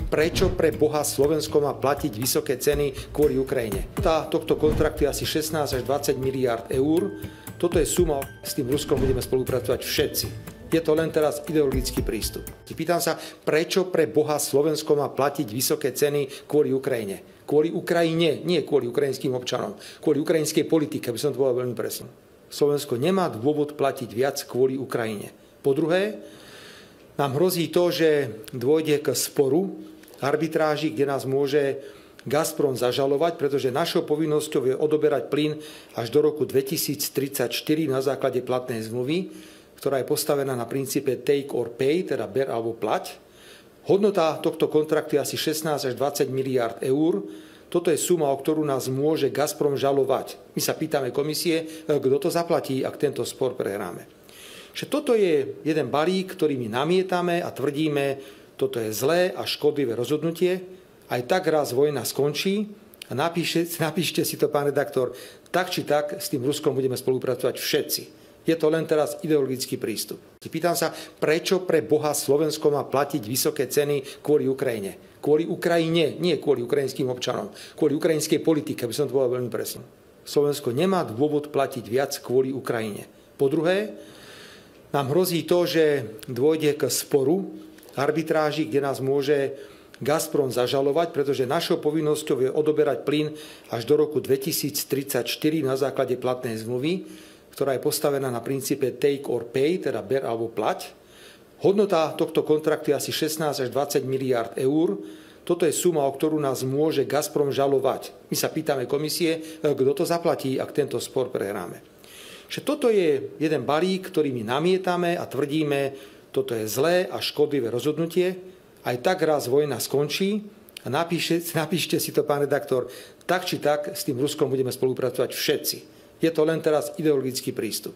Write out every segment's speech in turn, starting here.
prečo pre Boha Slovensko má platiť vysoké ceny kvôli Ukrajine. Tohto kontraktu je asi 16 až 20 miliárd eur. Toto je suma, s tým Ruskom budeme spolupracovať všetci. Je to len teraz ideologický prístup. Pýtam sa, prečo pre Boha Slovensko má platiť vysoké ceny kvôli Ukrajine. Kvôli Ukrajine, nie kvôli ukrajinským občanom. Kvôli ukrajinskej politike, aby som to povedal veľmi presne. Slovensko nemá dôvod platiť viac kvôli Ukrajine. Po druhé, nám hrozí to, že dôjde k sporu, arbitráži, kde nás môže Gazprom zažalovať, pretože našou povinnosťou je odoberať plyn až do roku 2034 na základe platnej zmluvy, ktorá je postavená na princípe take or pay, teda ber alebo plať. Hodnota tohto kontraktu je asi 16 až 20 miliárd eur. Toto je suma, o ktorú nás môže Gazprom žalovať. My sa pýtame komisie, kto to zaplatí, ak tento spor prehráme. Že toto je jeden balík, ktorý my namietame a tvrdíme, toto je zlé a škodlivé rozhodnutie. Aj tak raz vojna skončí a napíšte si to, pán redaktor, tak či tak s tým Ruskom budeme spolupracovať všetci. Je to len teraz ideologický prístup. Pýtam sa, prečo pre Boha Slovensko má platiť vysoké ceny kvôli Ukrajine. Kvôli Ukrajine, nie kvôli ukrajinským občanom. Kvôli ukrajinskej politike, aby som to povedal veľmi presne. Slovensko nemá dôvod platiť viac kvôli Ukrajine. Po druhé, nám hrozí to, že dôjde k sporu, arbitráži, kde nás môže Gazprom zažalovať, pretože našou povinnosťou je odoberať plyn až do roku 2034 na základe platnej zmluvy, ktorá je postavená na princípe take or pay, teda ber alebo plať. Hodnota tohto kontraktu je asi 16 až 20 miliárd eur. Toto je suma, o ktorú nás môže Gazprom žalovať. My sa pýtame komisie, kto to zaplatí, ak tento spor prehráme. Že toto je jeden balík, ktorý my namietame a tvrdíme, toto je zlé a škodlivé rozhodnutie. Aj tak raz vojna skončí a napíšte si to, pán redaktor, tak či tak s tým Ruskom budeme spolupracovať všetci. Je to len teraz ideologický prístup.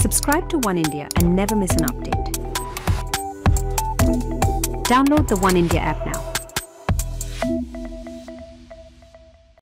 Subscribe to One India and never miss an update. Download the One India app now.